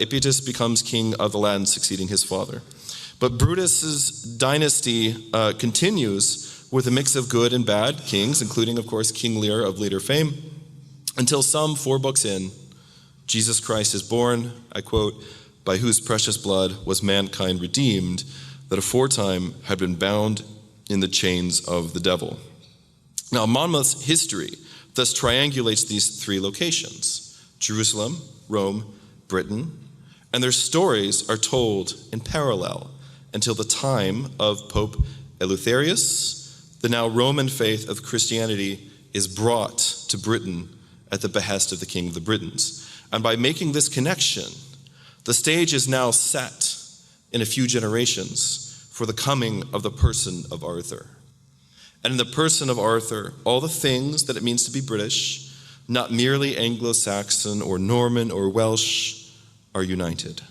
S3: Epictetus becomes king of the land, succeeding his father. But Brutus's dynasty continues with a mix of good and bad kings, including, of course, King Lear of later fame, until some 4 books in, Jesus Christ is born, I quote, by whose precious blood was mankind redeemed, that aforetime had been bound in the chains of the devil. Now, Monmouth's history thus triangulates these 3 locations, Jerusalem, Rome, Britain, and their stories are told in parallel until the time of Pope Eleutherius. The now Roman faith of Christianity is brought to Britain at the behest of the King of the Britons. And by making this connection, the stage is now set in a few generations for the coming of the person of Arthur. And in the person of Arthur, all the things that it means to be British, not merely Anglo-Saxon or Norman or Welsh, are united.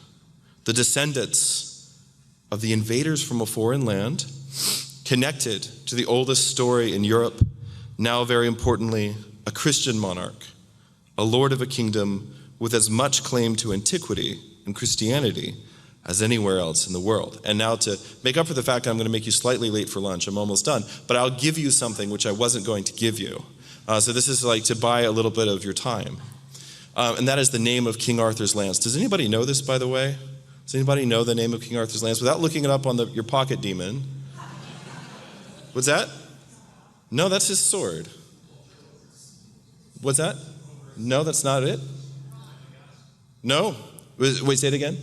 S3: The descendants of the invaders from a foreign land, connected to the oldest story in Europe, now very importantly, a Christian monarch, a lord of a kingdom with as much claim to antiquity and Christianity as anywhere else in the world. And now, to make up for the fact that I'm going to make you slightly late for lunch, I'm almost done, but I'll give you something which I wasn't going to give you. So this is like to buy a little bit of your time. And that is the name of King Arthur's lands. Does anybody know this, by the way? Does anybody know the name of King Arthur's lands without looking it up on your pocket demon? What's that? No, that's his sword. What's that? No, that's not it. No. Wait, say it again.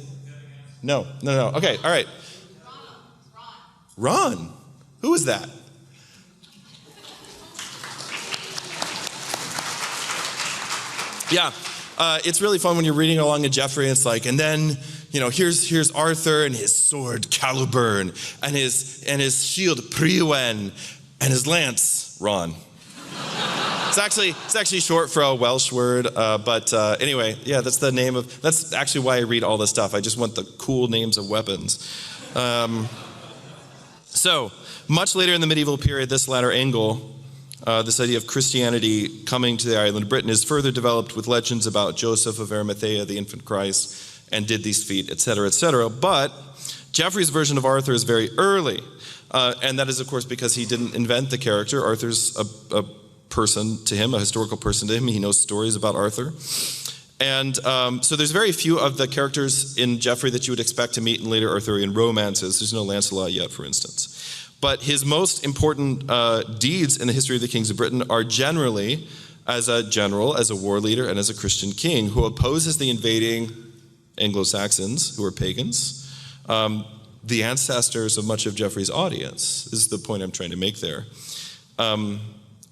S3: No. Okay, all right. Ron. Who is that? Yeah, it's really fun when you're reading along in Geoffrey. It's like, and then, here's Arthur and his sword Caliburn and his shield Priwen and his lance Ron. It's actually short for a Welsh word, but anyway, yeah, that's actually why I read all this stuff. I just want the cool names of weapons. So, much later in the medieval period, this latter angle, this idea of Christianity coming to the island of Britain, is further developed with legends about Joseph of Arimathea, the infant Christ, and did these feat, etc., etc. But Geoffrey's version of Arthur is very early, and that is, of course, because he didn't invent the character. Arthur's a person to him, a historical person to him. He knows stories about Arthur. And so there's very few of the characters in Geoffrey that you would expect to meet in later Arthurian romances. There's no Lancelot yet, for instance. But his most important deeds in the history of the kings of Britain are generally as a general, as a war leader, and as a Christian king who opposes the invading Anglo-Saxons, who are pagans, the ancestors of much of Geoffrey's audience. This is the point I'm trying to make there.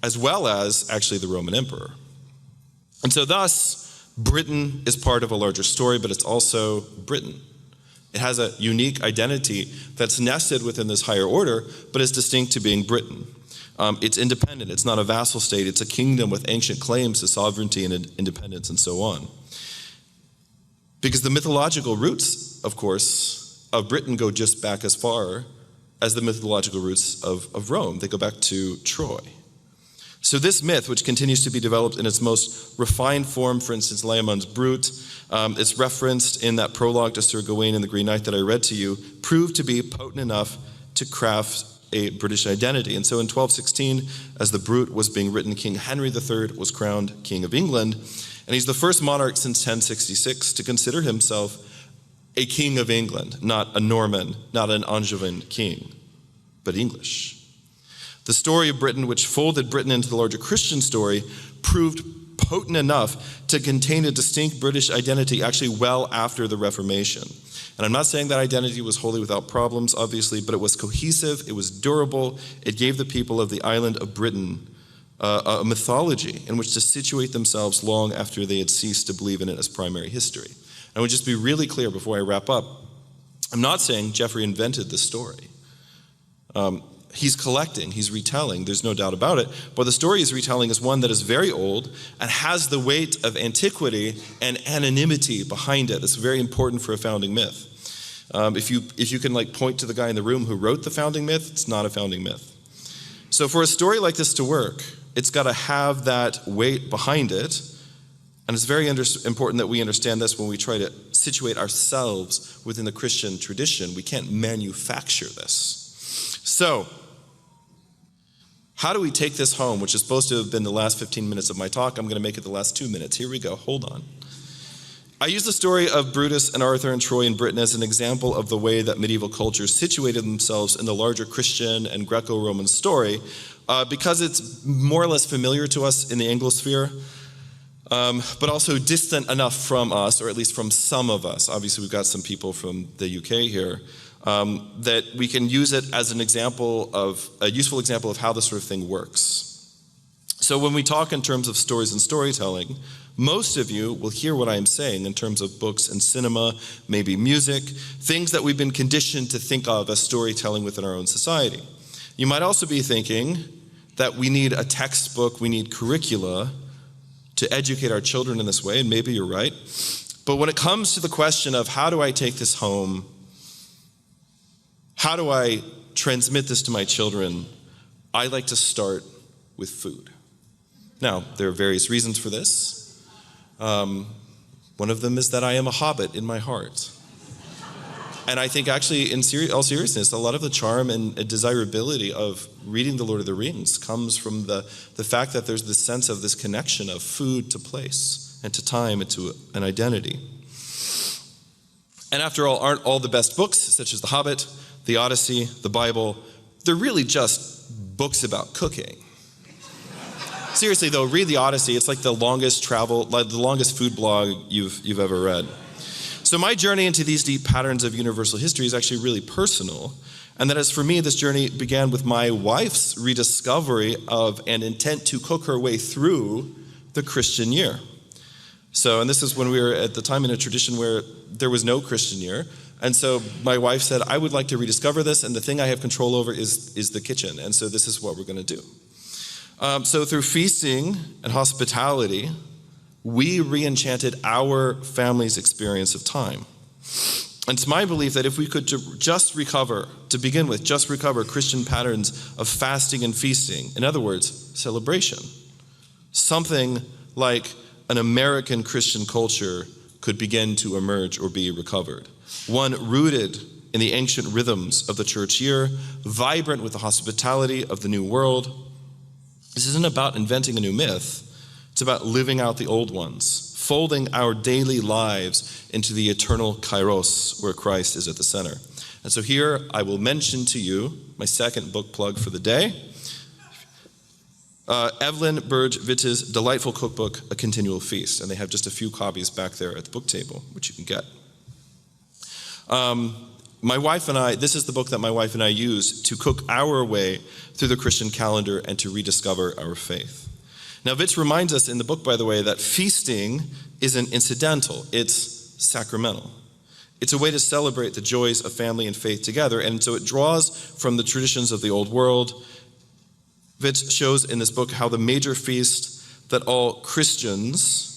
S3: As well as actually the Roman emperor. And so thus, Britain is part of a larger story, but it's also Britain. It has a unique identity that's nested within this higher order, but is distinct to being Britain. It's independent, it's not a vassal state, it's a kingdom with ancient claims to sovereignty and independence and so on. Because the mythological roots, of course, of Britain go just back as far as the mythological roots of Rome. They go back to Troy. So this myth, which continues to be developed in its most refined form, for instance, Layamon's Brut, it's referenced in that prologue to Sir Gawain and the Green Knight that I read to you, proved to be potent enough to craft a British identity. And so in 1216, as the Brut was being written, King Henry III was crowned King of England, and he's the first monarch since 1066 to consider himself a king of England, not a Norman, not an Angevin king, but English. The story of Britain, which folded Britain into the larger Christian story, proved potent enough to contain a distinct British identity actually well after the Reformation. And I'm not saying that identity was wholly without problems, obviously, but it was cohesive, it was durable, it gave the people of the island of Britain a mythology in which to situate themselves long after they had ceased to believe in it as primary history. And I would just be really clear before I wrap up, I'm not saying Geoffrey invented this story. He's collecting, he's retelling, there's no doubt about it, but the story he's retelling is one that is very old and has the weight of antiquity and anonymity behind it. That's very important for a founding myth. If you can point to the guy in the room who wrote the founding myth, it's not a founding myth. So for a story like this to work, it's got to have that weight behind it, and it's very important that we understand this when we try to situate ourselves within the Christian tradition. We can't manufacture this. So, How do we take this home, which is supposed to have been the last 15 minutes of my talk? I'm going to make it the last 2 minutes. Here we go. Hold on. I use the story of Brutus and Arthur and Troy and Britain as an example of the way that medieval cultures situated themselves in the larger Christian and Greco-Roman story because it's more or less familiar to us in the Anglosphere, but also distant enough from us, or at least from some of us. Obviously, we've got some people from the UK here, that we can use it as an example of, a useful example of how this sort of thing works. So when we talk in terms of stories and storytelling, most of you will hear what I am saying in terms of books and cinema, maybe music, things that we've been conditioned to think of as storytelling within our own society. You might also be thinking that we need a textbook, we need curricula to educate our children in this way, and maybe you're right. But when it comes to the question of how do I take this home, how do I transmit this to my children, I like to start with food. Now, there are various reasons for this. One of them is that I am a hobbit in my heart. And I think actually, in all seriousness, a lot of the charm and desirability of reading The Lord of the Rings comes from the fact that there's this sense of this connection of food to place and to time and to an identity. And after all, aren't all the best books, such as The Hobbit, The Odyssey, the Bible, they're really just books about cooking. Seriously though, read the Odyssey. It's like the longest food blog you've ever read. So my journey into these deep patterns of universal history is actually really personal. And that is, for me, this journey began with my wife's rediscovery of an intent to cook her way through the Christian year. So, and this is when we were at the time in a tradition where there was no Christian year. And so my wife said, I would like to rediscover this, and the thing I have control over is the kitchen. And so this is what we're going to do. So through feasting and hospitality, we re-enchanted our family's experience of time. And it's my belief that if we could just recover Christian patterns of fasting and feasting, in other words, celebration, something like an American Christian culture could begin to emerge or be recovered. One rooted in the ancient rhythms of the church year, vibrant with the hospitality of the new world. This isn't about inventing a new myth. It's about living out the old ones, folding our daily lives into the eternal kairos where Christ is at the center. And so here I will mention to you my second book plug for the day. Evelyn Burge-Witt's delightful cookbook, A Continual Feast. And they have just a few copies back there at the book table, which you can get. My wife and I, this is the book that my wife and I use to cook our way through the Christian calendar and to rediscover our faith. Now, Witz reminds us in the book, by the way, that feasting isn't incidental, it's sacramental. It's a way to celebrate the joys of family and faith together, and so it draws from the traditions of the old world. Witz shows in this book how the major feasts that all Christians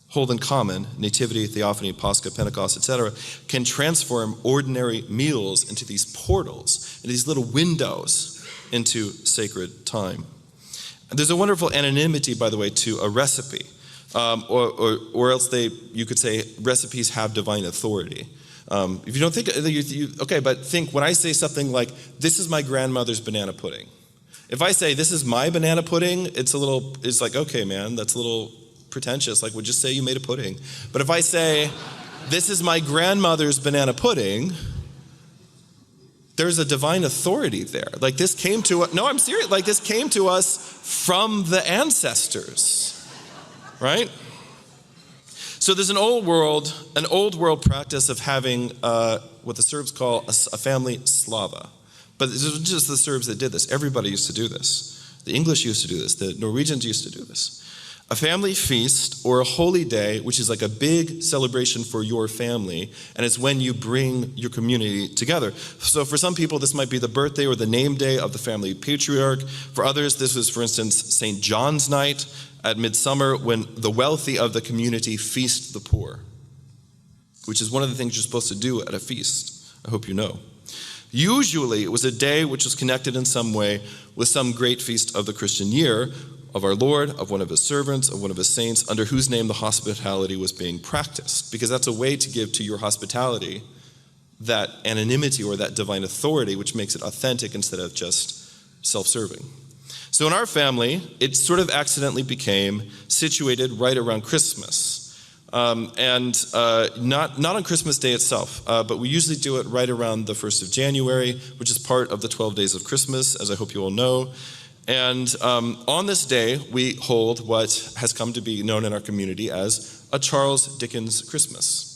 S3: hold in common, Nativity, Theophany, Pascha, Pentecost, etc., can transform ordinary meals into these portals, into these little windows into sacred time. And there's a wonderful anonymity, by the way, to a recipe, or else you could say recipes have divine authority. If you don't think, okay, but think when I say something like, this is my grandmother's banana pudding. If I say, this is my banana pudding, it's like, okay, man, that's a little pretentious, like, would just say you made a pudding. But if I say, this is my grandmother's banana pudding, there's a divine authority there. Like this came to us, no, I'm serious, like this came to us from the ancestors, right? So there's an old world practice of having what the Serbs call a family slava. But it wasn't just the Serbs that did this. Everybody used to do this. The English used to do this. The Norwegians used to do this. A family feast or a holy day, which is like a big celebration for your family, and it's when you bring your community together. So for some people, this might be the birthday or the name day of the family patriarch. For others, this was, for instance, St. John's night at midsummer when the wealthy of the community feast the poor, which is one of the things you're supposed to do at a feast. I hope you know. Usually, it was a day which was connected in some way with some great feast of the Christian year, of our Lord, of one of his servants, of one of his saints, under whose name the hospitality was being practiced. Because that's a way to give to your hospitality that anonymity or that divine authority, which makes it authentic instead of just self-serving. So in our family, it sort of accidentally became situated right around Christmas. Not on Christmas Day itself, but we usually do it right around the 1st of January, which is part of the 12 days of Christmas, as I hope you all know. And on this day, we hold what has come to be known in our community as a Charles Dickens Christmas.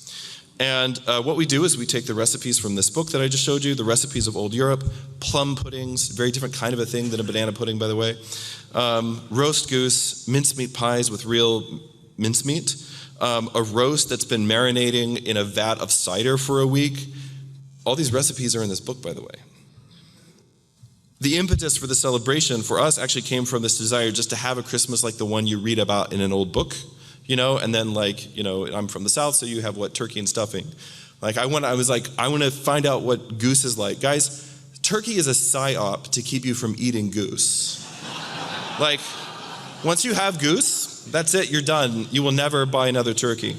S3: And what we do is we take the recipes from this book that I just showed you, the recipes of old Europe, plum puddings, very different kind of a thing than a banana pudding, by the way, roast goose, mincemeat pies with real mincemeat, a roast that's been marinating in a vat of cider for a week. All these recipes are in this book, by the way. The impetus for the celebration for us actually came from this desire just to have a Christmas like the one you read about in an old book, and then I'm from the South, so you have turkey and stuffing. I want to find out what goose is like. Guys, turkey is a psyop to keep you from eating goose. Once you have goose, that's it, you're done. You will never buy another turkey.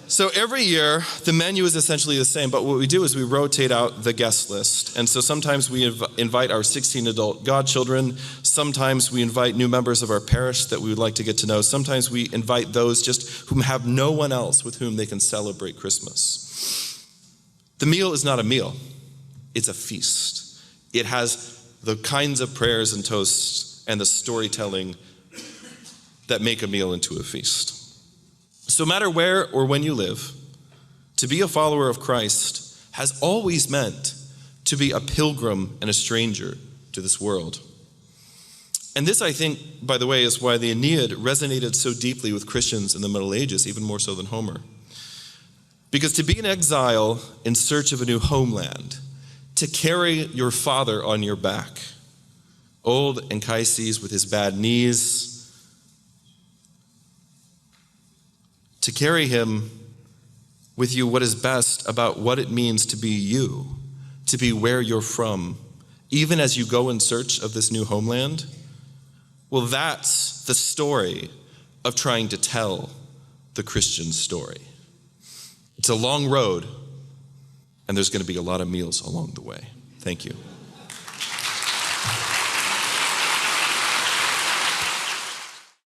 S3: So every year, the menu is essentially the same, but what we do is we rotate out the guest list. And so sometimes we invite our 16 adult godchildren. Sometimes we invite new members of our parish that we would like to get to know. Sometimes we invite those just whom have no one else with whom they can celebrate Christmas. The meal is not a meal. It's a feast. It has the kinds of prayers and toasts and the storytelling that make a meal into a feast. So no matter where or when you live, to be a follower of Christ has always meant to be a pilgrim and a stranger to this world. And this, I think, by the way, is why the Aeneid resonated so deeply with Christians in the Middle Ages, even more so than Homer. Because to be in exile in search of a new homeland, to carry your father on your back, old Anchises with his bad knees, to carry him with you what is best about what it means to be you, to be where you're from, even as you go in search of this new homeland. Well, that's the story of trying to tell the Christian story. It's a long road, and there's going to be a lot of meals along the way. Thank you.